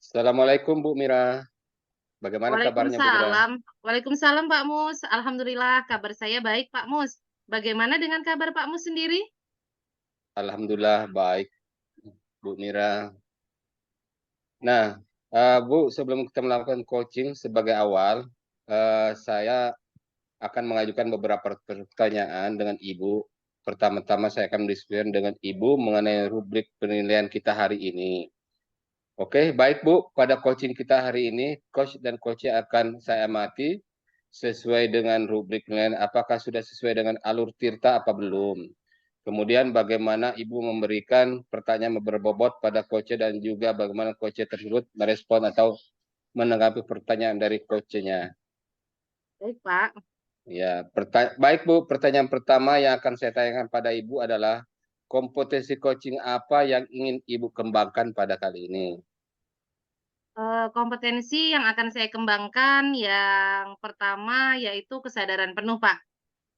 Assalamualaikum Bu Mira. Bagaimana kabarnya Bu Mira? Waalaikumsalam. Waalaikumsalam Pak Mus. Alhamdulillah kabar saya baik Pak Mus. Bagaimana dengan kabar Pak Mus sendiri? Alhamdulillah baik Bu Mira. Nah, Bu, sebelum kita melakukan coaching sebagai awal, saya akan mengajukan beberapa pertanyaan dengan Ibu. Pertama-tama saya akan mendiskusikan dengan Ibu mengenai rubrik penilaian kita hari ini. Oke, baik Bu. Pada coaching kita hari ini, coach dan coach akan saya amati sesuai dengan rubrik penilaian apakah sudah sesuai dengan alur tirta apa belum. Kemudian bagaimana Ibu memberikan pertanyaan berbobot pada coach dan juga bagaimana coach tersebut merespon atau menanggapi pertanyaan dari coachnya. Baik Pak. Ya, baik Bu. Pertanyaan pertama yang akan saya tanyakan pada Ibu adalah kompetensi coaching apa yang ingin Ibu kembangkan pada kali ini? Kompetensi yang akan saya kembangkan yang pertama yaitu kesadaran penuh Pak.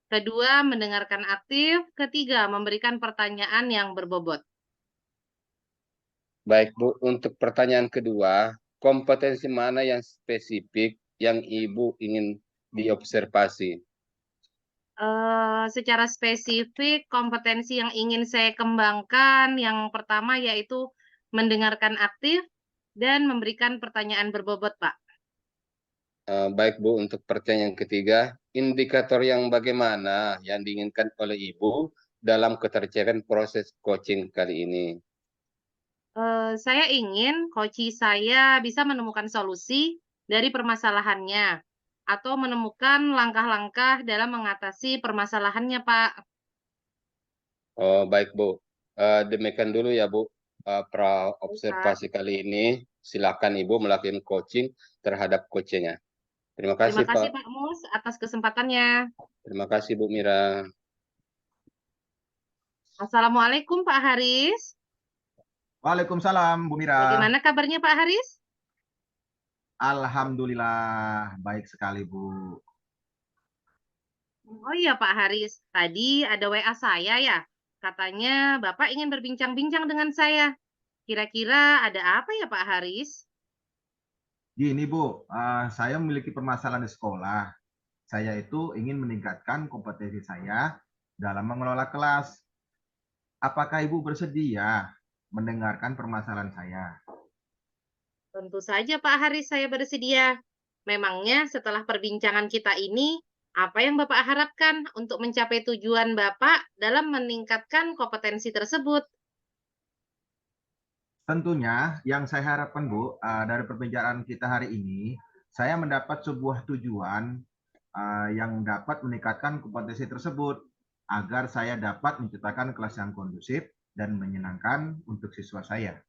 Kedua mendengarkan aktif. Ketiga memberikan pertanyaan yang berbobot. Baik Bu, untuk pertanyaan kedua, kompetensi mana yang spesifik yang Ibu ingin diobservasi? Secara spesifik kompetensi yang ingin saya kembangkan yang pertama yaitu mendengarkan aktif dan memberikan pertanyaan berbobot Pak. Baik Bu, untuk pertanyaan ketiga, indikator yang bagaimana yang diinginkan oleh Ibu dalam ketercapaian proses coaching kali ini? Saya ingin coach saya bisa menemukan solusi dari permasalahannya atau menemukan langkah-langkah dalam mengatasi permasalahannya, Pak. Oh, baik Bu. Demikian dulu ya Bu, pra Baik, Pak. observasi kali ini. Silakan Ibu melakukan coaching terhadap coachnya. Terima Terima kasih kasih Pak. Pak Mus atas kesempatannya. Terima kasih Bu Mira. Assalamualaikum Pak Haris. Waalaikumsalam, Bu Mira. Bagaimana kabarnya Pak Haris? Alhamdulillah, baik sekali, Bu. Oh iya Pak Haris, tadi ada WA saya ya. Katanya Bapak ingin berbincang-bincang dengan saya. Kira-kira ada apa ya Pak Haris? Gini, Bu, saya memiliki permasalahan di sekolah. Saya itu ingin meningkatkan kompetensi saya dalam mengelola kelas. Apakah Ibu bersedia mendengarkan permasalahan saya? Tentu saja Pak Haris saya bersedia. Memangnya setelah perbincangan kita ini, apa yang Bapak harapkan untuk mencapai tujuan Bapak dalam meningkatkan kompetensi tersebut? Tentunya yang saya harapkan, Bu, dari perbincangan kita hari ini, saya mendapat sebuah tujuan yang dapat meningkatkan kompetensi tersebut agar saya dapat menciptakan kelas yang kondusif dan menyenangkan untuk siswa saya.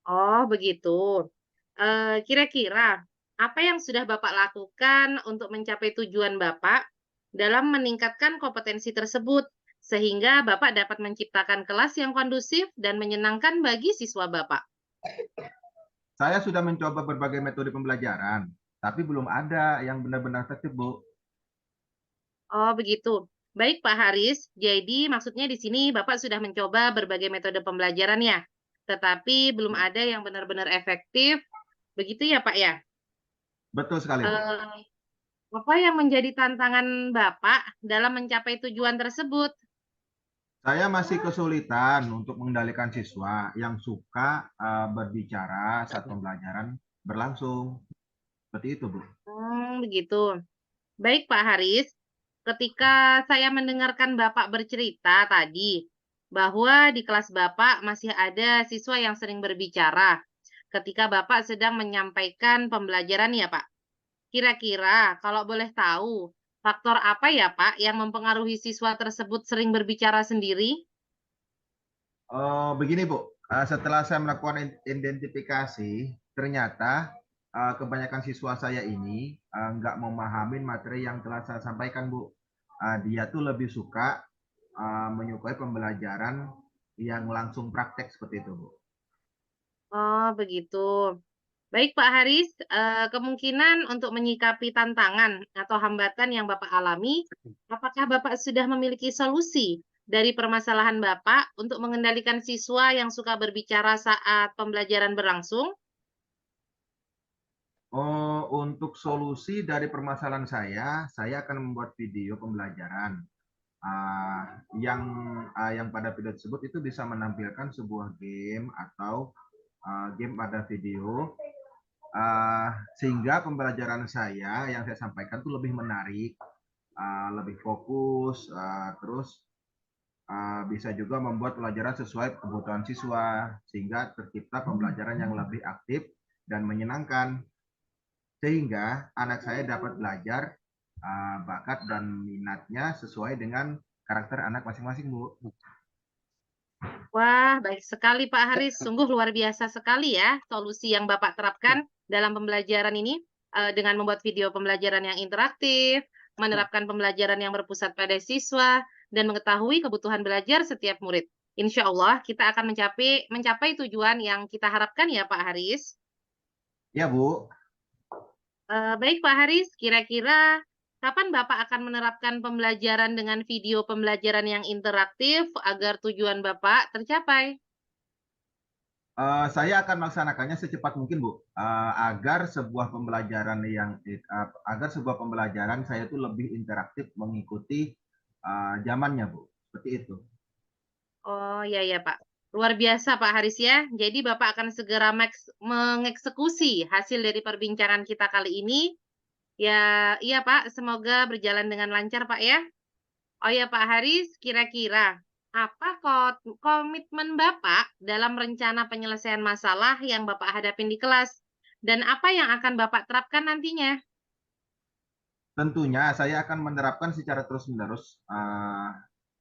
Oh, begitu. Kira-kira apa yang sudah Bapak lakukan untuk mencapai tujuan Bapak dalam meningkatkan kompetensi tersebut, sehingga Bapak dapat menciptakan kelas yang kondusif dan menyenangkan bagi siswa Bapak? Saya sudah mencoba berbagai metode pembelajaran, tapi belum ada yang benar-benar efektif, Bu. Oh, begitu. Baik, Pak Haris. Jadi, maksudnya di sini Bapak sudah mencoba berbagai metode pembelajaran ya, tetapi belum ada yang benar-benar efektif. Begitu ya, Pak ya? Betul sekali, Bu. Eh, apa yang menjadi tantangan Bapak dalam mencapai tujuan tersebut? Saya masih kesulitan untuk mengendalikan siswa yang suka berbicara saat pembelajaran berlangsung. Seperti itu, Bu. Begitu. Baik, Pak Haris. Ketika saya mendengarkan Bapak bercerita tadi, bahwa di kelas Bapak masih ada siswa yang sering berbicara ketika Bapak sedang menyampaikan pembelajaran ya, Pak. Kira-kira kalau boleh tahu, faktor apa ya, Pak, yang mempengaruhi siswa tersebut sering berbicara sendiri? Begini, Bu. Setelah saya melakukan identifikasi, ternyata kebanyakan siswa saya ini nggak memahami materi yang telah saya sampaikan, Bu. Dia tuh lebih suka menyukai pembelajaran yang langsung praktek seperti itu, Bu. Oh, begitu. Baik, Pak Haris, kemungkinan untuk menyikapi tantangan atau hambatan yang Bapak alami, apakah Bapak sudah memiliki solusi dari permasalahan Bapak untuk mengendalikan siswa yang suka berbicara saat pembelajaran berlangsung? Oh, untuk solusi dari permasalahan saya akan membuat video pembelajaran yang pada video tersebut itu bisa menampilkan sebuah game atau game pada video sehingga pembelajaran saya yang saya sampaikan itu lebih menarik, lebih fokus, terus bisa juga membuat pelajaran sesuai kebutuhan siswa sehingga tercipta pembelajaran yang lebih aktif dan menyenangkan sehingga anak saya dapat belajar bakat dan minatnya sesuai dengan karakter anak masing-masing, Bu. Wah, baik sekali Pak Haris. Sungguh luar biasa sekali ya solusi yang Bapak terapkan dalam pembelajaran ini dengan membuat video pembelajaran yang interaktif, menerapkan pembelajaran yang berpusat pada siswa, dan mengetahui kebutuhan belajar setiap murid. Insya Allah kita akan mencapai tujuan yang kita harapkan ya Pak Haris. Ya, Bu. Baik Pak Haris, kira-kira kapan Bapak akan menerapkan pembelajaran dengan video pembelajaran yang interaktif agar tujuan Bapak tercapai? Saya akan melaksanakannya secepat mungkin, Bu, agar agar sebuah pembelajaran saya itu lebih interaktif mengikuti zamannya, Bu. Seperti itu. Oh, iya ya, Pak. Luar biasa, Pak Haris ya. Jadi Bapak akan segera mengeksekusi hasil dari perbincangan kita kali ini. Ya, iya Pak, semoga berjalan dengan lancar, Pak ya. Oh ya, Pak Haris, kira-kira apa komitmen Bapak dalam rencana penyelesaian masalah yang Bapak hadapin di kelas? Dan apa yang akan Bapak terapkan nantinya? Tentunya saya akan menerapkan secara terus-menerus,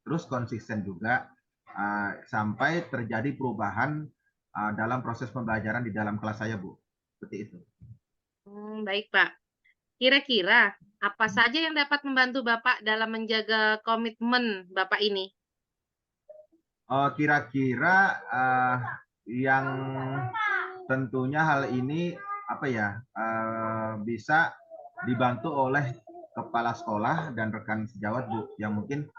terus konsisten juga sampai terjadi perubahan dalam proses pembelajaran di dalam kelas saya, Bu. Seperti itu. Baik, Pak. Kira-kira apa saja yang dapat membantu Bapak dalam menjaga komitmen Bapak ini? Kira-kira yang tentunya hal ini apa ya bisa dibantu oleh kepala sekolah dan rekan sejawat, Bu, yang mungkin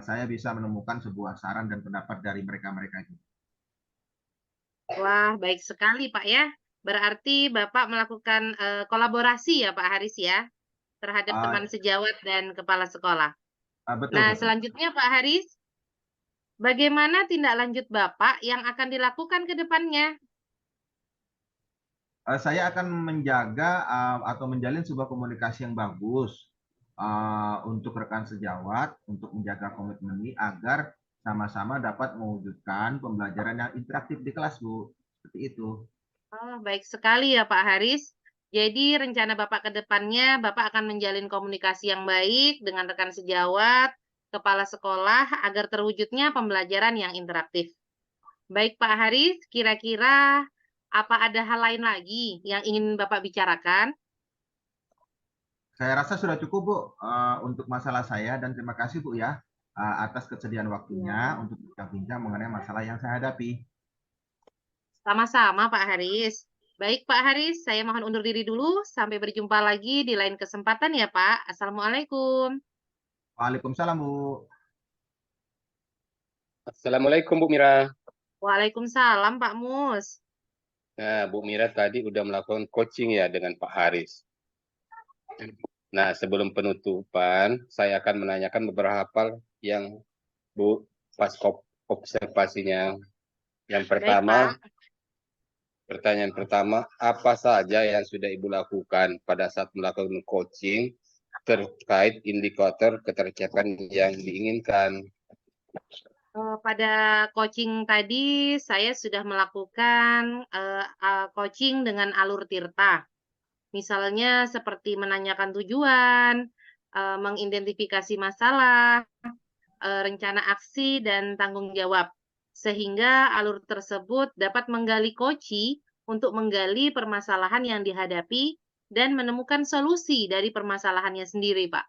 saya bisa menemukan sebuah saran dan pendapat dari mereka-mereka juga. Wah, baik sekali, Pak, ya. Berarti Bapak melakukan, kolaborasi ya, Pak Haris, ya, terhadap Uh, teman sejawat dan kepala sekolah. Betul, Nah, betul. selanjutnya Pak Haris, bagaimana tindak lanjut Bapak yang akan dilakukan ke depannya? Saya akan menjaga atau menjalin sebuah komunikasi yang bagus untuk rekan sejawat, untuk menjaga komitmen ini agar sama-sama dapat mewujudkan pembelajaran yang interaktif di kelas, Bu. Seperti itu. Oh, baik sekali ya, Pak Haris. Jadi rencana Bapak ke depannya, Bapak akan menjalin komunikasi yang baik dengan rekan sejawat, kepala sekolah, agar terwujudnya pembelajaran yang interaktif. Baik Pak Haris, kira-kira apa ada hal lain lagi yang ingin Bapak bicarakan? Saya rasa sudah cukup, Bu, untuk masalah saya dan terima kasih, Bu, ya, atas kesediaan waktunya Ya. untuk bincang-bincang mengenai masalah yang saya hadapi. Sama-sama Pak Haris. Baik Pak Haris, saya mohon undur diri dulu. Sampai berjumpa lagi di lain kesempatan ya Pak. Assalamualaikum. Waalaikumsalam, Bu. Assalamualaikum Bu Mira. Waalaikumsalam Pak Mus. Nah, Bu Mira tadi udah melakukan coaching ya dengan Pak Haris. Nah, sebelum penutupan, saya akan menanyakan beberapa hal yang Bu pas observasinya. Yang Baik pertama, Pak. pertanyaan pertama, apa saja yang sudah Ibu lakukan pada saat melakukan coaching terkait indikator ketercapaian yang diinginkan? Pada coaching tadi saya sudah melakukan coaching dengan alur tirta. Misalnya seperti menanyakan tujuan, mengidentifikasi masalah, rencana aksi, dan tanggung jawab. Sehingga alur tersebut dapat menggali kunci untuk menggali permasalahan yang dihadapi dan menemukan solusi dari permasalahannya sendiri, Pak.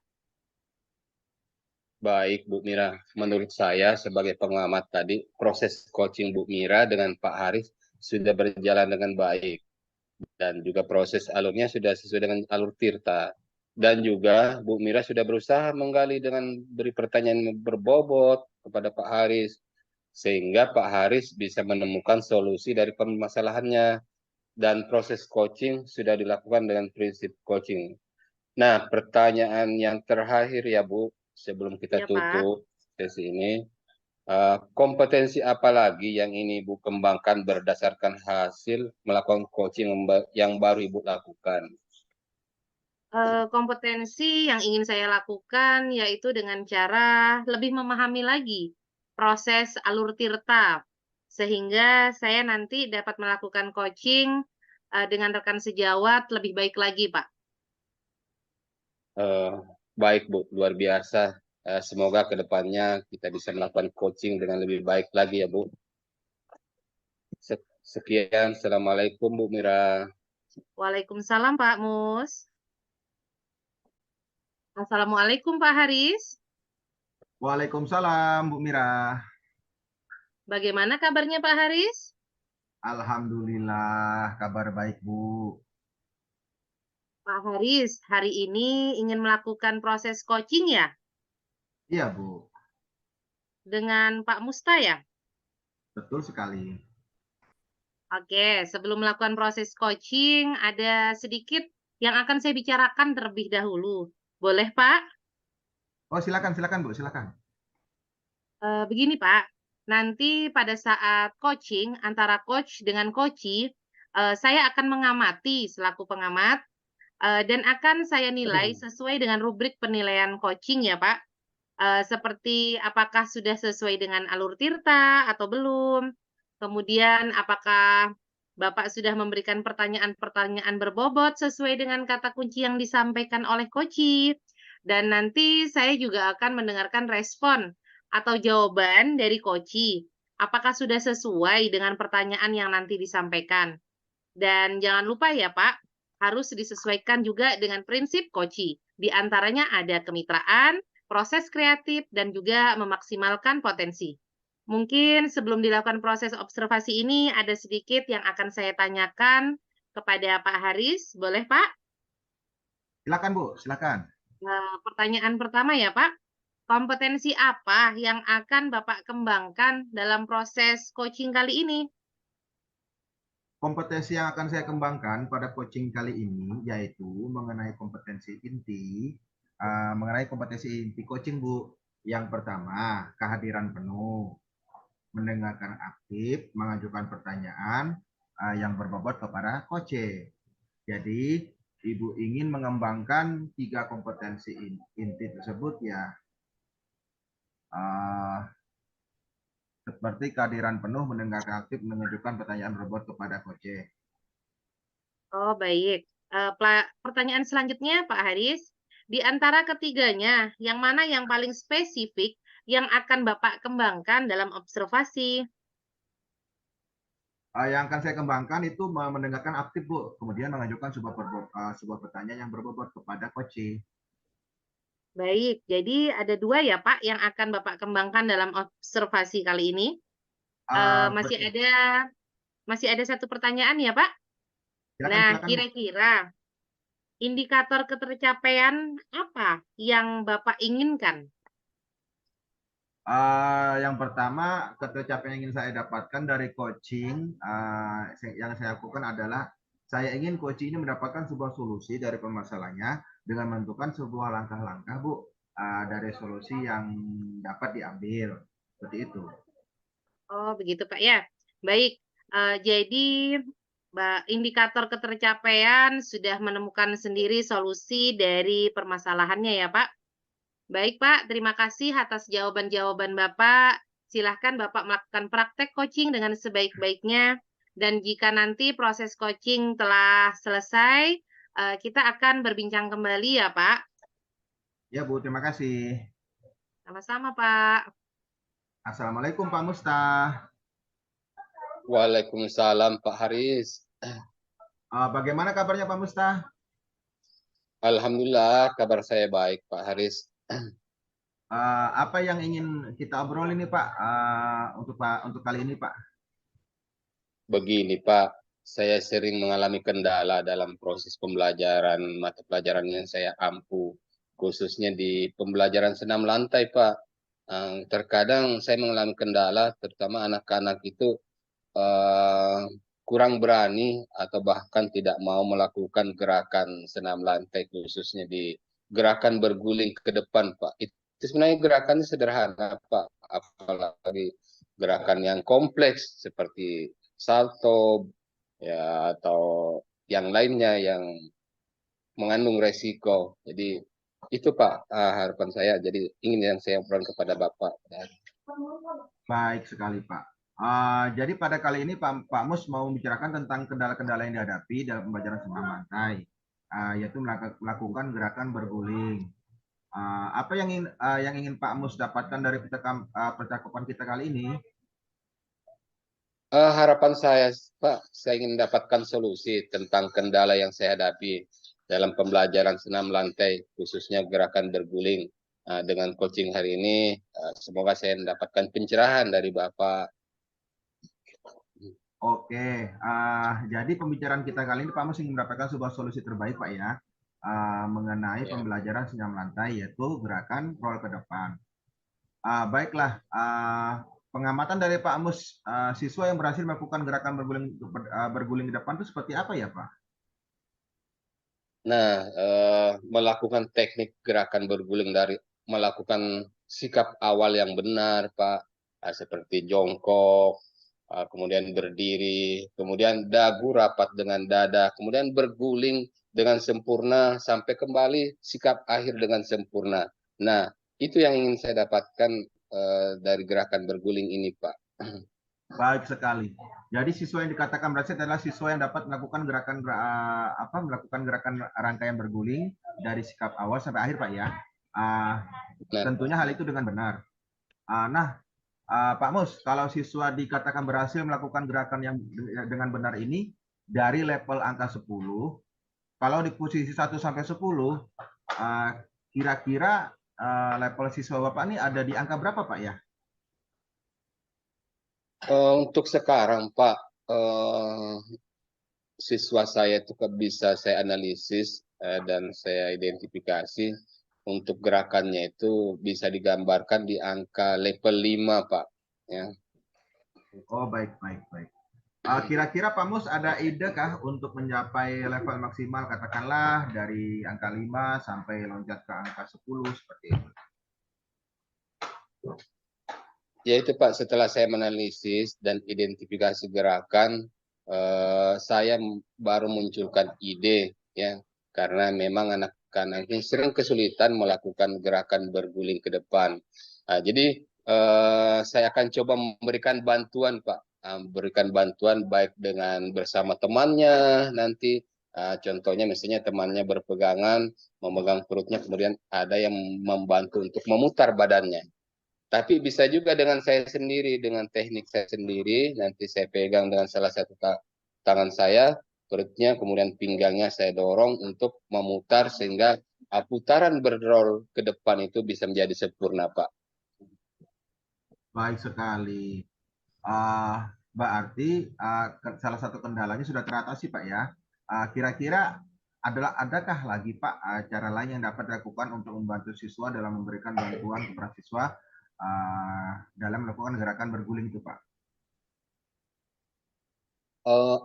Baik, Bu Mira. Menurut saya sebagai pengamat tadi, proses coaching Bu Mira dengan Pak Haris sudah berjalan dengan baik. Dan juga proses alurnya sudah sesuai dengan alur Tirta. Dan juga Bu Mira sudah berusaha menggali dengan beri pertanyaan berbobot kepada Pak Haris. Sehingga Pak Haris bisa menemukan solusi dari permasalahannya. dan proses coaching sudah dilakukan dengan prinsip coaching. Nah, pertanyaan yang terakhir ya Bu, sebelum kita Ya, Pak. tutup sesi ini, kompetensi apa lagi yang ini Ibu kembangkan berdasarkan hasil melakukan coaching yang baru Ibu lakukan? Kompetensi yang ingin saya lakukan yaitu dengan cara lebih memahami lagi proses alur tirta, sehingga saya nanti dapat melakukan coaching dengan rekan sejawat lebih baik lagi, Pak. Eh, Baik Bu, luar biasa. Semoga kedepannya kita bisa melakukan coaching dengan lebih baik lagi ya Bu. Sekian, Assalamualaikum Bu Mira. Waalaikumsalam, Pak Mus. Assalamualaikum, Pak Haris. Waalaikumsalam Bu Mira. Bagaimana kabarnya, Pak Haris? Alhamdulillah kabar baik Bu. Pak Haris, hari ini ingin melakukan proses coaching ya Iya Bu, dengan Pak Musta ya? betul sekali. Oke, sebelum melakukan proses coaching, ada sedikit yang akan saya bicarakan terlebih dahulu. Boleh, Pak? Oh silakan silakan Bu, silakan. Begini, Pak. Nanti pada saat coaching antara coach dengan coachee, saya akan mengamati selaku pengamat dan akan saya nilai sesuai dengan rubrik penilaian coaching ya, Pak. Seperti apakah sudah sesuai dengan alur tirta atau belum. Kemudian apakah Bapak sudah memberikan pertanyaan-pertanyaan berbobot sesuai dengan kata kunci yang disampaikan oleh coachee. Dan nanti saya juga akan mendengarkan respon atau jawaban dari coachee. Apakah sudah sesuai dengan pertanyaan yang nanti disampaikan. Dan jangan lupa ya Pak, harus disesuaikan juga dengan prinsip coachee. Di antaranya ada kemitraan, proses kreatif, dan juga memaksimalkan potensi. Mungkin sebelum dilakukan proses observasi ini, ada sedikit yang akan saya tanyakan kepada Pak Haris. Boleh, Pak? Silakan Bu, silakan. Pertanyaan pertama ya, Pak. Kompetensi apa yang akan Bapak kembangkan dalam proses coaching kali ini? Kompetensi yang akan saya kembangkan pada coaching kali ini yaitu mengenai kompetensi inti coaching Bu. Yang pertama, kehadiran penuh, mendengarkan aktif, mengajukan pertanyaan yang berbobot kepada coach. Jadi, Ibu ingin mengembangkan 3 kompetensi inti tersebut ya, seperti kehadiran penuh, mendengarkan aktif, mengajukan pertanyaan berbobot kepada coach. Oh, baik. Pertanyaan selanjutnya, Pak Haris. Di antara ketiganya, yang mana yang paling spesifik yang akan Bapak kembangkan dalam observasi? Yang akan saya kembangkan itu mendengarkan aktif Bu, kemudian mengajukan sebuah pertanyaan yang berbobot kepada coach. Baik, jadi ada 2 ya, Pak, yang akan Bapak kembangkan dalam observasi kali ini. Masih Betul. ada 1 pertanyaan ya, Pak? Silakan, Nah, silakan Bu. kira-kira indikator ketercapaian apa yang Bapak inginkan? Yang pertama, ketercapaian yang ingin saya dapatkan dari coaching yang saya lakukan adalah saya ingin coaching ini mendapatkan sebuah solusi dari permasalahannya dengan menentukan sebuah langkah-langkah Bu dari solusi yang dapat diambil. Seperti itu. Oh, begitu, Pak, ya. Baik, jadi indikator ketercapaian sudah menemukan sendiri solusi dari permasalahannya ya, Pak. Baik, Pak, terima kasih atas jawaban-jawaban Bapak. Silahkan Bapak melakukan praktek coaching dengan sebaik-baiknya. Dan jika nanti proses coaching telah selesai, kita akan berbincang kembali ya, Pak. Ya Bu, terima kasih. Sama-sama, Pak. Assalamualaikum Pak Mustah. Waalaikumsalam Pak Haris. Bagaimana kabarnya Pak Mustah? Alhamdulillah kabar saya baik Pak Haris. Apa yang ingin kita obrolin nih Pak untuk kali ini Pak? Begini Pak, saya sering mengalami kendala dalam proses pembelajaran mata pelajaran yang saya ampu, khususnya di pembelajaran senam lantai Pak. Terkadang saya mengalami kendala, terutama anak-anak itu kurang berani atau bahkan tidak mau melakukan gerakan senam lantai khususnya di gerakan berguling ke depan, Pak. Itu sebenarnya gerakannya sederhana, Pak. Apalagi gerakan yang kompleks seperti salto ya atau yang lainnya yang mengandung resiko. Jadi itu Pak harapan saya. Jadi ingin yang saya obrolkan kepada Bapak. Baik sekali Pak. Jadi pada kali ini Pak Mus mau membicarakan tentang kendala-kendala yang dihadapi dalam pembelajaran senam lantai, yaitu melakukan gerakan berguling. Apa yang ingin Pak Mus dapatkan dari percakapan kita kali ini? Harapan saya, Pak, saya ingin mendapatkan solusi tentang kendala yang saya hadapi dalam pembelajaran senam lantai, khususnya gerakan berguling. Dengan coaching hari ini, semoga saya mendapatkan pencerahan dari Bapak. Oke, jadi pembicaraan kita kali ini Pak Mus ingin mendapatkan sebuah solusi terbaik Pak ya, mengenai Ya. pembelajaran senam lantai, yaitu gerakan roll ke depan. Baiklah, pengamatan dari Pak Mus, siswa yang berhasil melakukan gerakan berguling ke depan itu seperti apa ya Pak? Nah, melakukan teknik gerakan berguling dari melakukan sikap awal yang benar, Pak, seperti jongkok, kemudian berdiri, kemudian dagu rapat dengan dada, kemudian berguling dengan sempurna sampai kembali sikap akhir dengan sempurna. Nah, itu yang ingin saya dapatkan dari gerakan berguling ini, Pak. Baik sekali. Jadi siswa yang dikatakan berhasil adalah siswa yang dapat melakukan gerakan rangkaian berguling dari sikap awal sampai akhir Pak ya. Nah, Tentunya hal itu dengan benar. Nah, Pak Mus, kalau siswa dikatakan berhasil melakukan gerakan yang dengan benar ini dari level angka 10, kalau di posisi 1 sampai 10, kira-kira level siswa Bapak ini ada di angka berapa Pak ya? untuk sekarang, Pak, siswa saya itu bisa saya analisis dan saya identifikasi untuk gerakannya itu bisa digambarkan di angka level 5, Pak. Ya. Oh, baik, baik, baik. Kira-kira Pak Mus ada ide kah untuk mencapai level maksimal, katakanlah dari angka 5 sampai loncat ke angka 10 seperti itu? Ya itu Pak, setelah saya menganalisis dan identifikasi gerakan, saya baru munculkan ide ya, karena memang anak-anak ini sering kesulitan melakukan gerakan berguling ke depan. Jadi saya akan coba memberikan bantuan Pak, berikan bantuan baik dengan bersama temannya nanti, contohnya misalnya temannya berpegangan, memegang perutnya, kemudian ada yang membantu untuk memutar badannya. Tapi bisa juga dengan saya sendiri, dengan teknik saya sendiri, nanti saya pegang dengan salah satu tangan saya, perutnya, kemudian pinggangnya saya dorong untuk memutar sehingga putaran berdrol ke depan itu bisa menjadi sempurna, Pak. Baik sekali. Berarti salah satu kendalanya sudah teratasi Pak ya. Kira-kira adakah lagi Pak cara lain yang dapat dilakukan untuk membantu siswa dalam memberikan bantuan kepada siswa dalam melakukan gerakan berguling itu Pak?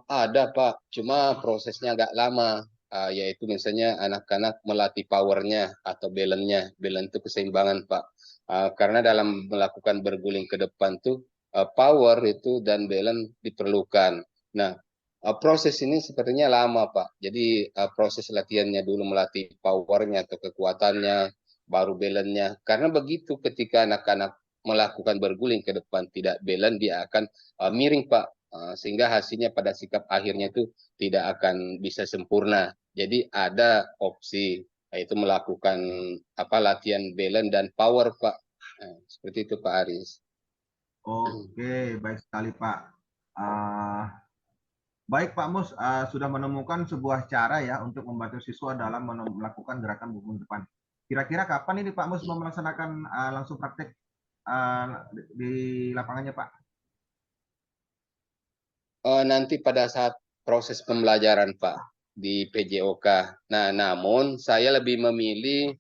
Ada Pak, cuma prosesnya agak lama, yaitu misalnya anak-anak melatih powernya atau balance-nya, balance itu keseimbangan Pak. Karena dalam melakukan berguling ke depan tuh power itu dan balance diperlukan. Nah, proses ini sepertinya lama Pak. Jadi proses latihannya dulu melatih powernya atau kekuatannya, baru balance-nya. Karena begitu ketika anak-anak melakukan berguling ke depan tidak balance, dia akan miring Pak. Sehingga hasilnya pada sikap akhirnya itu tidak akan bisa sempurna. Jadi ada opsi yaitu melakukan latihan balance dan power Pak. Seperti itu Pak Aris. Oke, baik sekali Pak. Baik Pak Mus, sudah menemukan sebuah cara ya untuk membantu siswa dalam melakukan gerakan berguling depan. Kira-kira kapan ini Pak Mus mau melaksanakan langsung praktek di lapangannya Pak? Nanti pada saat proses pembelajaran Pak di PJOK. Nah, namun saya lebih memilih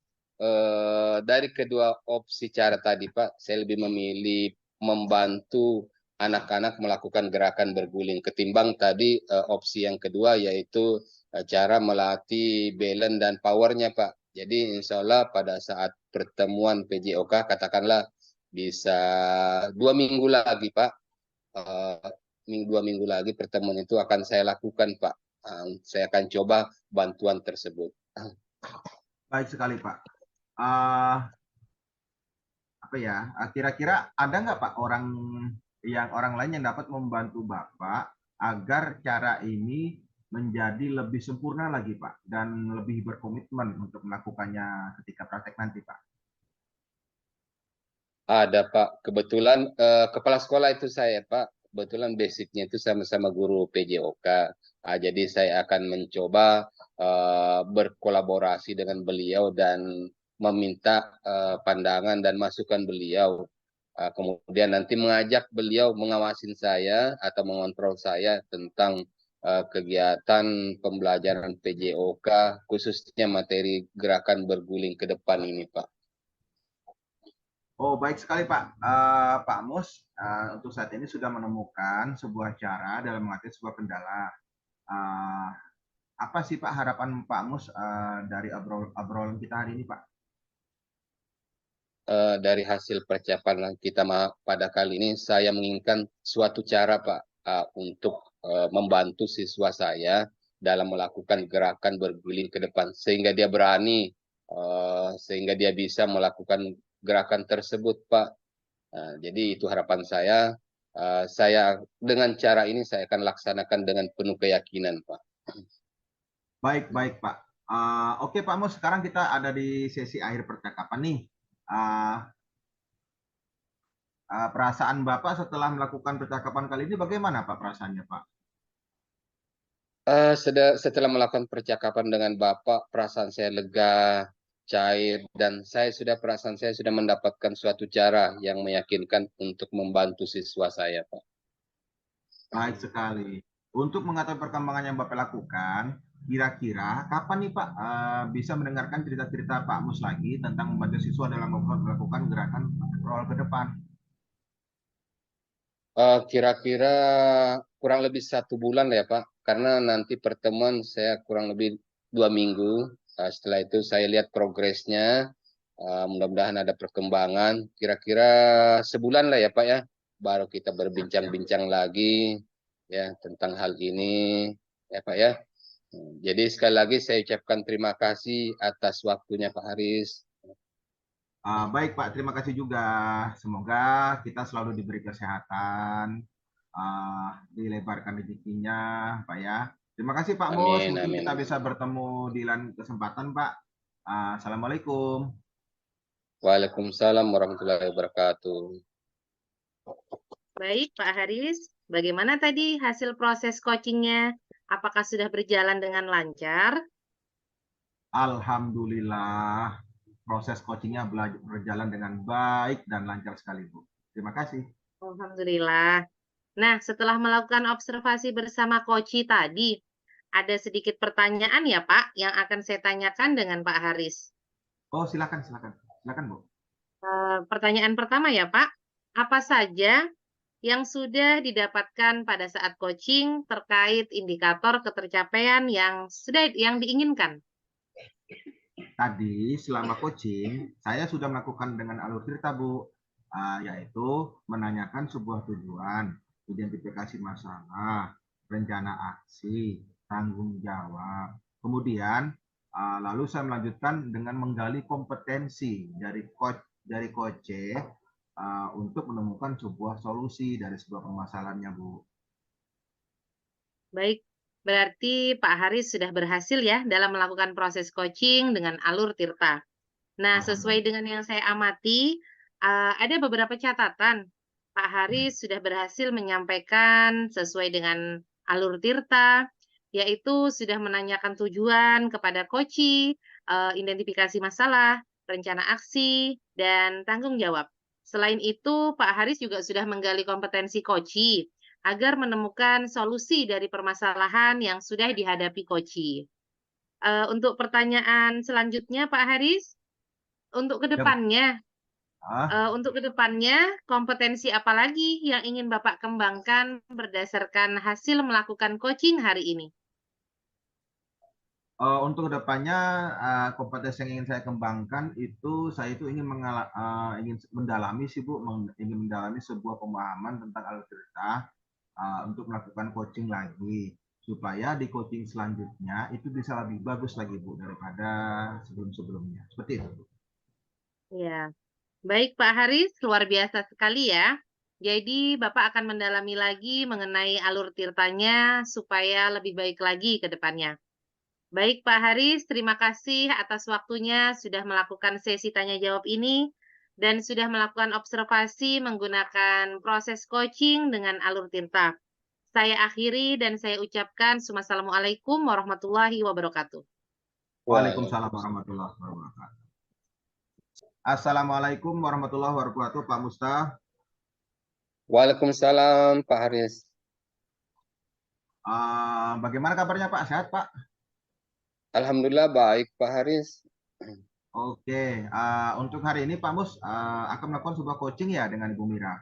dari kedua opsi cara tadi Pak, saya lebih memilih membantu anak-anak melakukan gerakan berguling ketimbang tadi opsi yang kedua yaitu cara melatih balance dan powernya Pak. Jadi insya Allah pada saat pertemuan PJOK katakanlah bisa 2 minggu lagi Pak, eh, 2 minggu lagi pertemuan itu akan saya lakukan Pak. Saya akan coba bantuan tersebut. Baik sekali Pak. Eh, apa ya? Kira-kira ada nggak Pak orang lain yang dapat membantu Bapak agar cara ini menjadi lebih sempurna lagi Pak dan lebih berkomitmen untuk melakukannya ketika praktek nanti Pak? Ada Pak, kebetulan kepala sekolah itu saya Pak, kebetulan basicnya itu sama-sama guru PJOK. Jadi saya akan mencoba berkolaborasi dengan beliau dan meminta pandangan dan masukan beliau. Kemudian nanti mengajak beliau mengawasin saya atau mengontrol saya tentang kegiatan pembelajaran PJOK, khususnya materi gerakan berguling ke depan ini Pak. Oh, baik sekali Pak. Pak Mus, untuk saat ini sudah menemukan sebuah cara dalam mengatasi sebuah kendala. Uh, apa sih Pak harapan Pak Mus dari obrolan kita hari ini Pak? Dari hasil percakapan kita pada kali ini, saya menginginkan suatu cara Pak untuk membantu siswa saya dalam melakukan gerakan berguling ke depan, sehingga dia berani, sehingga dia bisa melakukan gerakan tersebut Pak. Jadi itu harapan saya. Saya dengan cara ini saya akan laksanakan dengan penuh keyakinan Pak. Baik, baik Pak. Oke Pak Mus, sekarang kita ada di sesi akhir percakapan nih. Perasaan Bapak setelah melakukan percakapan kali ini bagaimana Pak perasaannya Pak? Setelah melakukan percakapan dengan Bapak, perasaan saya lega, cair, dan perasaan saya sudah mendapatkan suatu cara yang meyakinkan untuk membantu siswa saya, Pak. Baik sekali. Untuk mengetahui perkembangan yang Bapak lakukan, kira-kira kapan nih Pak bisa mendengarkan cerita-cerita Pak Mus lagi tentang membantu siswa dalam melakukan gerakan roll ke depan? Kira-kira kurang lebih 1 bulan ya, Pak, karena nanti pertemuan saya kurang lebih 2 minggu. Setelah itu saya lihat progresnya, mudah-mudahan ada perkembangan. Kira-kira sebulan lah ya, Pak ya, baru kita berbincang-bincang lagi ya tentang hal ini, ya Pak ya. Jadi sekali lagi saya ucapkan terima kasih atas waktunya Pak Haris. Baik Pak, terima kasih juga. Semoga kita selalu diberi kesehatan, dilebarkan rezekinya, Pak ya. Terima kasih Pak Mus, Amin, mungkin amin. kita bisa bertemu di lain kesempatan Pak. Assalamualaikum. Waalaikumsalam warahmatullahi wabarakatuh. Baik, Pak Haris. Bagaimana tadi hasil proses coachingnya? Apakah sudah berjalan dengan lancar? Alhamdulillah, proses coachingnya berjalan dengan baik dan lancar sekali Bu. Terima kasih. Alhamdulillah. Nah, setelah melakukan observasi bersama Koci tadi, ada sedikit pertanyaan ya Pak, yang akan saya tanyakan dengan Pak Haris. Oh, silakan, silakan. Silakan Bu. Pertanyaan pertama ya Pak, apa saja yang sudah didapatkan pada saat coaching terkait indikator ketercapaian yang diinginkan? Tadi selama coaching, saya sudah melakukan dengan alur cerita, Bu, yaitu menanyakan sebuah tujuan, identifikasi masalah, rencana aksi, tanggung jawab. Kemudian, lalu saya melanjutkan dengan menggali kompetensi dari coach untuk menemukan sebuah solusi dari sebuah permasalahannya, Bu. Baik, berarti Pak Haris sudah berhasil ya dalam melakukan proses coaching dengan alur Tirta. Nah, sesuai dengan yang saya amati, ada beberapa catatan. Pak Haris sudah berhasil menyampaikan sesuai dengan alur Tirta, yaitu sudah menanyakan tujuan kepada koci, identifikasi masalah, rencana aksi, dan tanggung jawab. Selain itu, Pak Haris juga sudah menggali kompetensi koci agar menemukan solusi dari permasalahan yang sudah dihadapi koci. Untuk pertanyaan selanjutnya, Pak Haris, untuk Ya, Bu. kedepannya, Untuk kedepannya, kompetensi apa lagi yang ingin Bapak kembangkan berdasarkan hasil melakukan coaching hari ini? Untuk kedepannya kompetensi yang ingin saya kembangkan itu saya itu ingin mendalami sih Bu, ingin mendalami sebuah pemahaman tentang alur cerita untuk melakukan coaching lagi supaya di coaching selanjutnya itu bisa lebih bagus lagi Bu daripada sebelum-sebelumnya. Seperti itu Bu. Ya, baik Pak Haris, luar biasa sekali ya. Jadi Bapak akan mendalami lagi mengenai alur tirtanya supaya lebih baik lagi ke depannya. Baik Pak Haris, terima kasih atas waktunya sudah melakukan sesi tanya jawab ini dan sudah melakukan observasi menggunakan proses coaching dengan alur tirta. Saya akhiri dan saya ucapkan Assalamualaikum warahmatullahi wabarakatuh. Waalaikumsalam warahmatullahi wabarakatuh. Assalamualaikum warahmatullahi wabarakatuh Pak Musta. Waalaikumsalam Pak Haris. Bagaimana kabarnya Pak? Sehat Pak? Alhamdulillah baik Pak Haris. Oke, untuk hari ini Pak Mus akan melakukan sebuah coaching ya dengan Ibu Mira.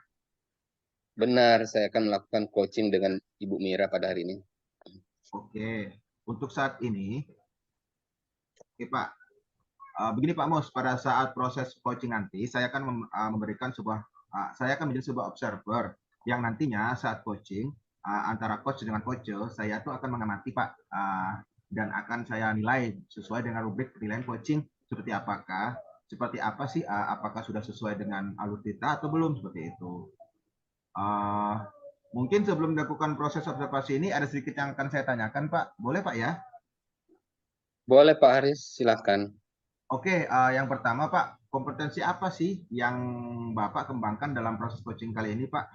Benar, saya akan melakukan coaching dengan Ibu Mira pada hari ini. Oke, untuk saat ini, oke Pak, begini Pak Mus, pada saat proses coaching nanti saya akan memberikan saya akan menjadi sebuah observer yang nantinya saat coaching antara coach dengan coach, saya tuh akan mengamati Pak dan akan saya nilai sesuai dengan rubrik penilaian coaching seperti apa sih apakah sudah sesuai dengan alur kita atau belum seperti itu. Mungkin sebelum dilakukan proses observasi ini ada sedikit yang akan saya tanyakan Pak, boleh Pak ya? Boleh Pak Haris, silakan. Oke, yang pertama Pak, kompetensi apa sih yang Bapak kembangkan dalam proses coaching kali ini Pak?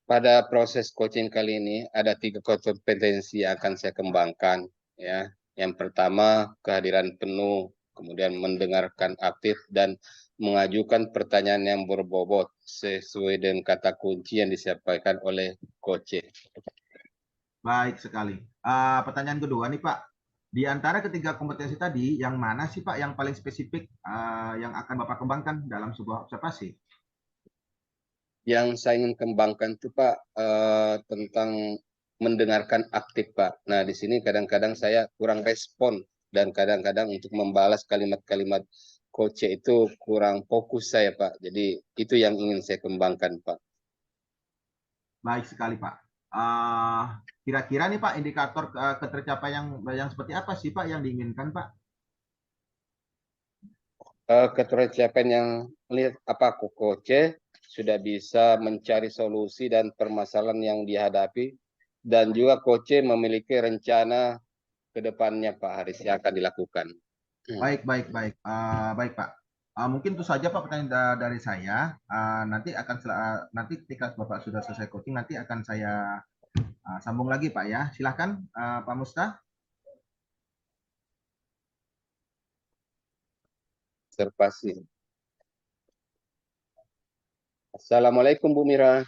Pada proses coaching kali ini ada 3 kompetensi yang akan saya kembangkan. Ya, yang pertama kehadiran penuh, kemudian mendengarkan aktif dan mengajukan pertanyaan yang berbobot sesuai dengan kata kunci yang disampaikan oleh coach. Baik sekali. Pertanyaan kedua nih Pak, di antara ketiga kompetensi tadi, yang mana sih Pak yang paling spesifik yang akan Bapak kembangkan dalam sebuah observasi? Yang saya ingin kembangkan itu Pak tentang mendengarkan aktif Pak. Nah di sini kadang-kadang saya kurang respon dan kadang-kadang untuk membalas kalimat-kalimat coach itu kurang fokus saya Pak. Jadi itu yang ingin saya kembangkan Pak. Baik sekali Pak. Kira-kira nih Pak indikator ketercapaian yang seperti apa sih Pak yang diinginkan Pak? Ketercapaian yang lihat apa coach sudah bisa mencari solusi dan permasalahan yang dihadapi dan juga coach memiliki rencana ke depannya Pak Haris yang akan dilakukan. Baik, baik, baik. Baik Pak. Mungkin itu saja Pak pertanyaan dari saya. Nanti ketika Bapak sudah selesai coaching nanti akan saya sambung lagi Pak ya. Silahkan Pak Musta. Observasi. Assalamualaikum Bu Mira.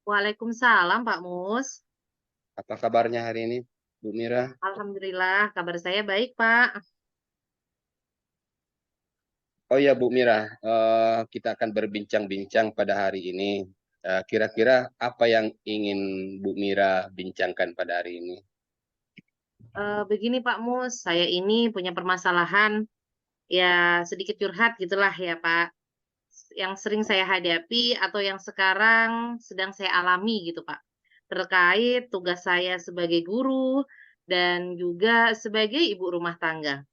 Waalaikumsalam Pak Mus. Apa kabarnya hari ini Bu Mira? Alhamdulillah, kabar saya baik Pak. Oh ya Bu Mira, kita akan berbincang-bincang pada hari ini. Kira-kira apa yang ingin Bu Mira bincangkan pada hari ini? Begini Pak Mus, saya ini punya permasalahan, ya sedikit curhat gitulah ya Pak, yang sering saya hadapi atau yang sekarang sedang saya alami gitu Pak, terkait tugas saya sebagai guru dan juga sebagai ibu rumah tangga.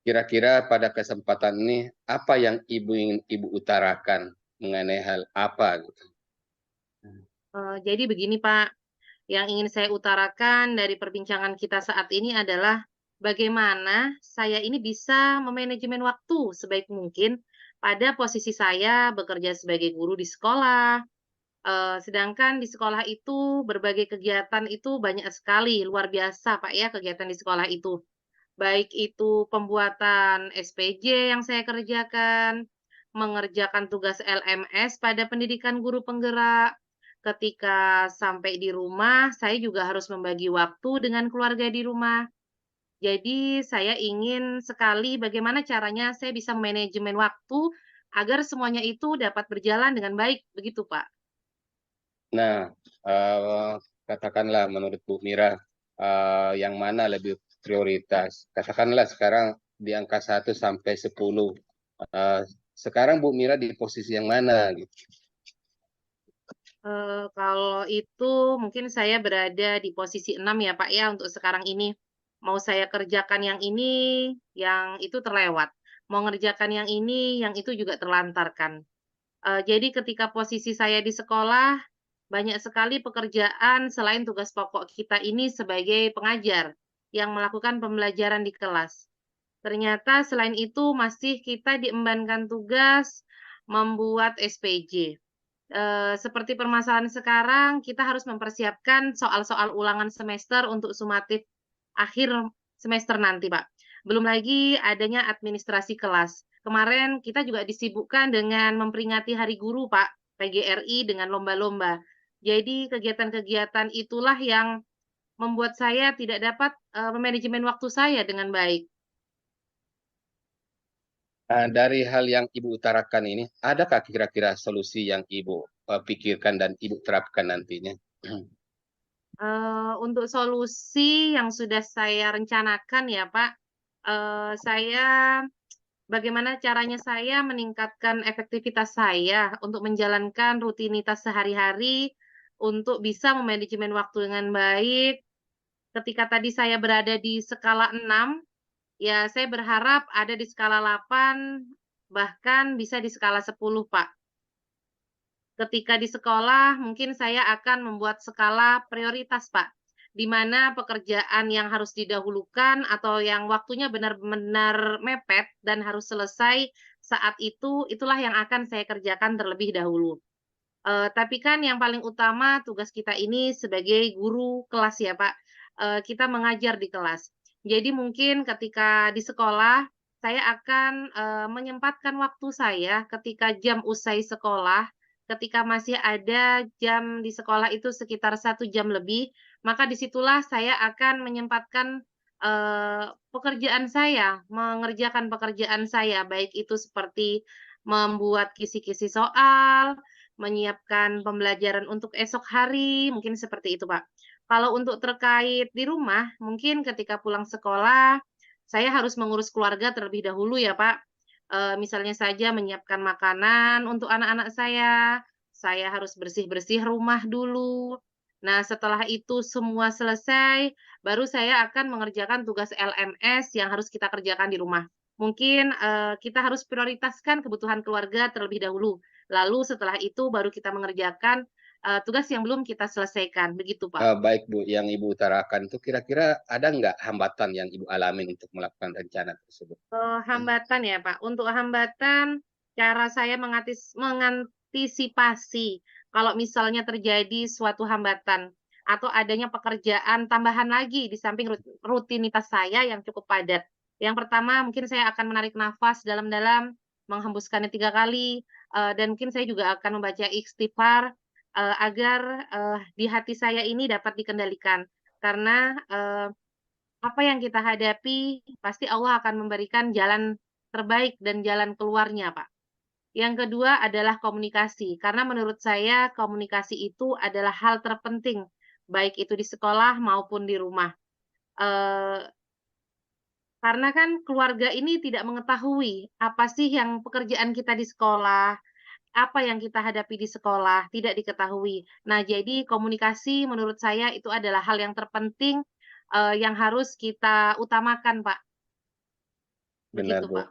Kira-kira pada kesempatan ini apa yang Ibu ingin Ibu utarakan mengenai hal apa gitu? Jadi begini Pak, yang ingin saya utarakan dari perbincangan kita saat ini adalah bagaimana saya ini bisa memanajemen waktu sebaik mungkin pada posisi saya bekerja sebagai guru di sekolah. Sedangkan di sekolah itu berbagai kegiatan itu banyak sekali, luar biasa Pak ya kegiatan di sekolah itu. Baik itu pembuatan SPJ yang saya kerjakan, mengerjakan tugas LMS pada pendidikan guru penggerak. Ketika sampai di rumah, saya juga harus membagi waktu dengan keluarga di rumah. Jadi saya ingin sekali bagaimana caranya saya bisa manajemen waktu agar semuanya itu dapat berjalan dengan baik, begitu Pak. Nah, katakanlah menurut Bu Mira, yang mana lebih prioritas? Katakanlah sekarang di angka 1 sampai 10. Sekarang Bu Mira di posisi yang mana gitu? Kalau itu mungkin saya berada di posisi 6 ya Pak ya untuk sekarang ini. Mau saya kerjakan yang ini, yang itu terlewat. Mau ngerjakan yang itu juga terlantarkan. Jadi ketika posisi saya di sekolah, banyak sekali pekerjaan selain tugas pokok kita ini sebagai pengajar yang melakukan pembelajaran di kelas. Ternyata selain itu masih kita diembankan tugas membuat SPJ. Seperti permasalahan sekarang, kita harus mempersiapkan soal-soal ulangan semester untuk sumatif akhir semester nanti, Pak. Belum lagi adanya administrasi kelas. Kemarin kita juga disibukkan dengan memperingati Hari Guru, Pak, PGRI dengan lomba-lomba. Jadi kegiatan-kegiatan itulah yang membuat saya tidak dapat memanajemen waktu saya dengan baik. Dari hal yang Ibu utarakan ini, adakah kira-kira solusi yang Ibu pikirkan dan Ibu terapkan nantinya? Untuk solusi yang sudah saya rencanakan ya, Pak, saya bagaimana caranya saya meningkatkan efektivitas saya untuk menjalankan rutinitas sehari-hari, untuk bisa memanajemen waktu dengan baik. Ketika tadi saya berada di skala 6, ya saya berharap ada di skala 8, bahkan bisa di skala 10, Pak. Ketika di sekolah, mungkin saya akan membuat skala prioritas, Pak, di mana pekerjaan yang harus didahulukan atau yang waktunya benar-benar mepet dan harus selesai saat itu, itulah yang akan saya kerjakan terlebih dahulu. Tapi kan yang paling utama tugas kita ini sebagai guru kelas ya, Pak, kita mengajar di kelas. Jadi mungkin ketika di sekolah, saya akan, menyempatkan waktu saya ketika jam usai sekolah, ketika masih ada jam di sekolah itu sekitar 1 jam lebih, maka disitulah saya akan menyempatkan, pekerjaan saya, mengerjakan pekerjaan saya, baik itu seperti membuat kisi-kisi soal, menyiapkan pembelajaran untuk esok hari, mungkin seperti itu, Pak. Kalau untuk terkait di rumah, mungkin ketika pulang sekolah, saya harus mengurus keluarga terlebih dahulu ya, Pak. Misalnya saja menyiapkan makanan untuk anak-anak saya harus bersih-bersih rumah dulu. Nah, setelah itu semua selesai, baru saya akan mengerjakan tugas LMS yang harus kita kerjakan di rumah. Mungkin, kita harus prioritaskan kebutuhan keluarga terlebih dahulu. Lalu setelah itu baru kita mengerjakan, tugas yang belum kita selesaikan, begitu, Pak. Baik Bu, yang Ibu utarakan itu kira-kira ada nggak hambatan yang Ibu alamin untuk melakukan rencana tersebut? Hambatan ya, Pak. Untuk hambatan, cara saya mengantisipasi kalau misalnya terjadi suatu hambatan atau adanya pekerjaan tambahan lagi di samping rutinitas saya yang cukup padat. Yang pertama, mungkin saya akan menarik nafas dalam-dalam, menghembuskannya 3 kali, dan mungkin saya juga akan membaca istighfar, agar, di hati saya ini dapat dikendalikan. Karena, apa yang kita hadapi, pasti Allah akan memberikan jalan terbaik dan jalan keluarnya, Pak. Yang kedua adalah komunikasi, karena menurut saya komunikasi itu adalah hal terpenting, baik itu di sekolah maupun di rumah. Eee, karena kan keluarga ini tidak mengetahui apa sih yang pekerjaan kita di sekolah, apa yang kita hadapi di sekolah, tidak diketahui. Nah, jadi komunikasi menurut saya itu adalah hal yang terpenting, yang harus kita utamakan, Pak. Benar Begitu, Bu, Pak.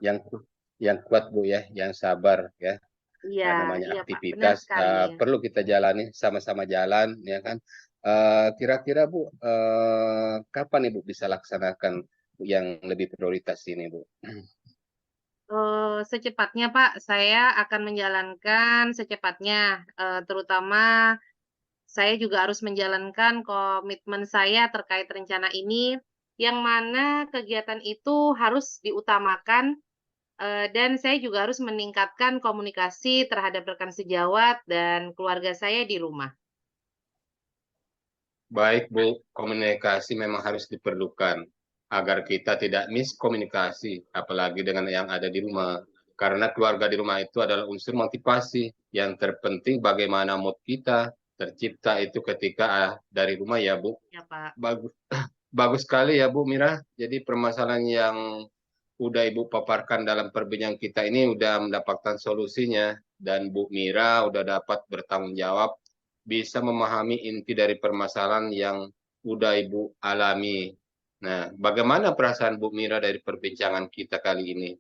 yang kuat Bu ya, yang sabar ya. Iya Namanya iya, Pak, benar aktivitas sekali. perlu kita jalani sama-sama jalan ya kan. Kira-kira Bu, kapan Ibu bisa laksanakan yang lebih prioritas ini Bu? Secepatnya, Pak, saya akan menjalankan secepatnya, terutama saya juga harus menjalankan komitmen saya terkait rencana ini, yang mana kegiatan itu harus diutamakan, dan saya juga harus meningkatkan komunikasi terhadap rekan sejawat dan keluarga saya di rumah. Baik Bu, komunikasi memang harus diperlukan. agar kita tidak miskomunikasi, apalagi dengan yang ada di rumah. Karena keluarga di rumah itu adalah unsur motivasi. Yang terpenting bagaimana mood kita tercipta itu ketika dari rumah ya Bu. Ya, Pak. Bagus, bagus sekali ya Bu Mira. Jadi permasalahan yang udah Ibu paparkan dalam perbincangan kita ini udah mendapatkan solusinya. Dan Bu Mira udah dapat bertanggung jawab, bisa memahami inti dari permasalahan yang udah Ibu alami. Nah, bagaimana perasaan Bu Mira dari perbincangan kita kali ini?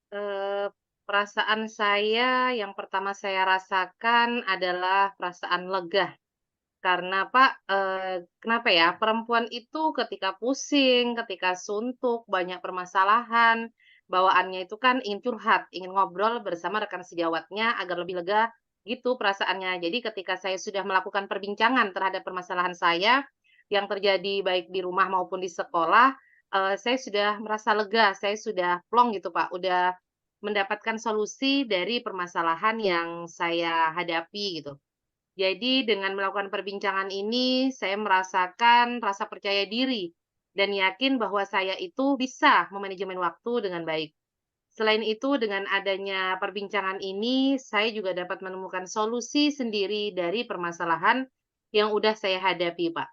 Eee, Perasaan saya yang pertama saya rasakan adalah perasaan lega. Karena Pak, kenapa ya, perempuan itu ketika pusing, ketika suntuk, banyak permasalahan, bawaannya itu kan ingin curhat, ingin ngobrol bersama rekan sejawatnya agar lebih lega, gitu perasaannya. Jadi ketika saya sudah melakukan perbincangan terhadap permasalahan saya, yang terjadi baik di rumah maupun di sekolah, saya sudah merasa lega, saya sudah plong gitu Pak, udah mendapatkan solusi dari permasalahan yang saya hadapi gitu. Jadi dengan melakukan perbincangan ini, saya merasakan rasa percaya diri dan yakin bahwa saya itu bisa memanajemen waktu dengan baik. Selain itu, dengan adanya perbincangan ini, saya juga dapat menemukan solusi sendiri dari permasalahan yang udah saya hadapi, Pak.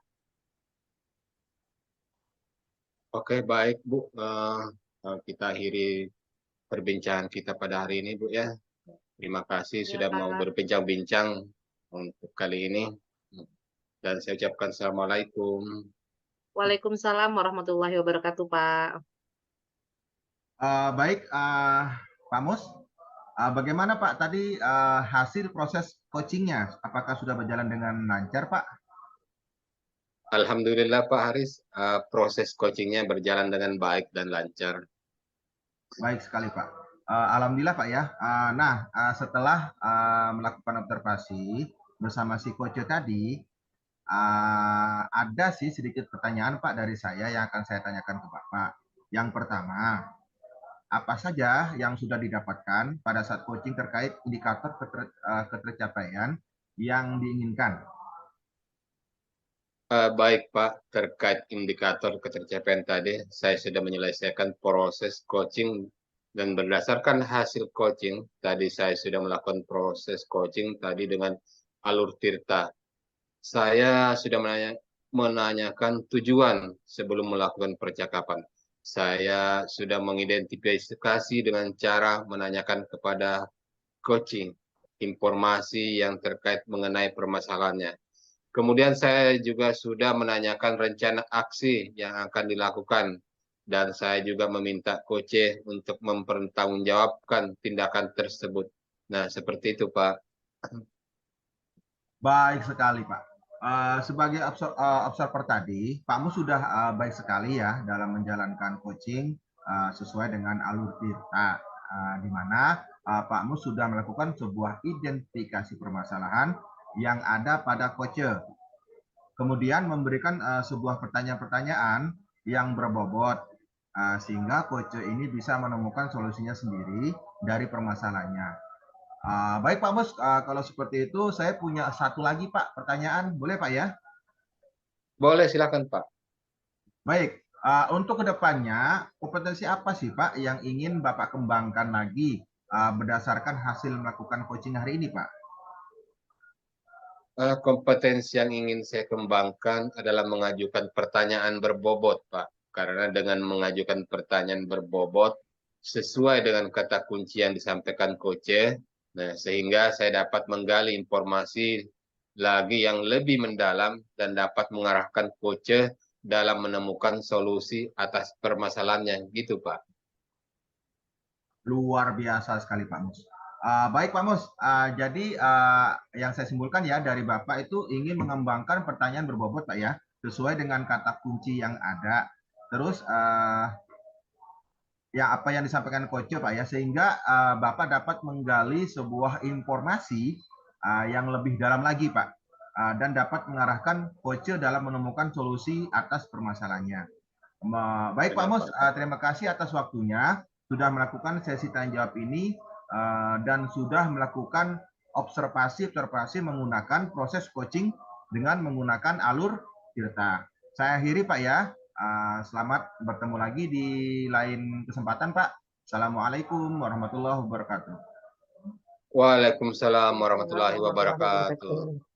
Oke, baik Bu. Kita akhiri perbincangan kita pada hari ini Bu ya. Terima kasih Iya, sudah mau Pak. berbincang-bincang untuk kali ini. Dan saya ucapkan Assalamualaikum. Waalaikumsalam warahmatullahi wabarakatuh, Pak. Baik, Pak Mus, bagaimana Pak tadi hasil proses coachingnya? Apakah sudah berjalan dengan lancar Pak? Alhamdulillah Pak Haris, proses coachingnya berjalan dengan baik dan lancar. Baik sekali Pak. Alhamdulillah Pak ya. Setelah melakukan observasi bersama si coach tadi, ada sih sedikit pertanyaan Pak dari saya yang akan saya tanyakan ke Bapak. Yang pertama, apa saja yang sudah didapatkan pada saat coaching terkait indikator ketercapaian yang diinginkan? Baik Pak, terkait indikator ketercapaian tadi, saya sudah menyelesaikan proses coaching dan berdasarkan hasil coaching, tadi saya sudah melakukan proses coaching tadi dengan alur Tirta. Saya sudah menanyakan tujuan sebelum melakukan percakapan. Saya sudah mengidentifikasi dengan cara menanyakan kepada coaching informasi yang terkait mengenai permasalahannya. Kemudian saya juga sudah menanyakan rencana aksi yang akan dilakukan dan saya juga meminta coach untuk mempertanggungjawabkan tindakan tersebut. Nah, seperti itu, Pak. Baik sekali Pak. Sebagai observer tadi, Pak Mus sudah baik sekali ya dalam menjalankan coaching sesuai dengan alur Tirta, di mana Pak Mus sudah melakukan sebuah identifikasi permasalahan yang ada pada coach, kemudian memberikan sebuah pertanyaan-pertanyaan yang berbobot, sehingga coach ini bisa menemukan solusinya sendiri dari permasalahannya. Baik Pak Mus, kalau seperti itu saya punya satu lagi Pak pertanyaan, boleh Pak ya? Boleh, silakan, Pak. Baik, untuk kedepannya kompetensi apa sih Pak yang ingin Bapak kembangkan lagi berdasarkan hasil melakukan coaching hari ini Pak? Kompetensi yang ingin saya kembangkan adalah mengajukan pertanyaan berbobot, Pak. Karena dengan mengajukan pertanyaan berbobot, sesuai dengan kata kunci yang disampaikan coach, nah, sehingga saya dapat menggali informasi lagi yang lebih mendalam dan dapat mengarahkan coach dalam menemukan solusi atas permasalahannya. Gitu, Pak. Luar biasa sekali Pak Mus. Baik Pak Mus, jadi yang saya simpulkan ya dari Bapak itu ingin mengembangkan pertanyaan berbobot Pak ya, sesuai dengan kata kunci yang ada. Terus ya apa yang disampaikan Coach Pak ya, sehingga Bapak dapat menggali sebuah informasi yang lebih dalam lagi Pak, dan dapat mengarahkan Coach dalam menemukan solusi atas permasalahannya. Baik Pak Mus, terima kasih atas waktunya sudah melakukan sesi tanya jawab ini dan sudah melakukan observasi menggunakan proses coaching dengan menggunakan alur Tirta. Saya akhiri Pak ya. Selamat bertemu lagi di lain kesempatan, Pak. Assalamualaikum warahmatullahi wabarakatuh. Waalaikumsalam warahmatullahi wabarakatuh.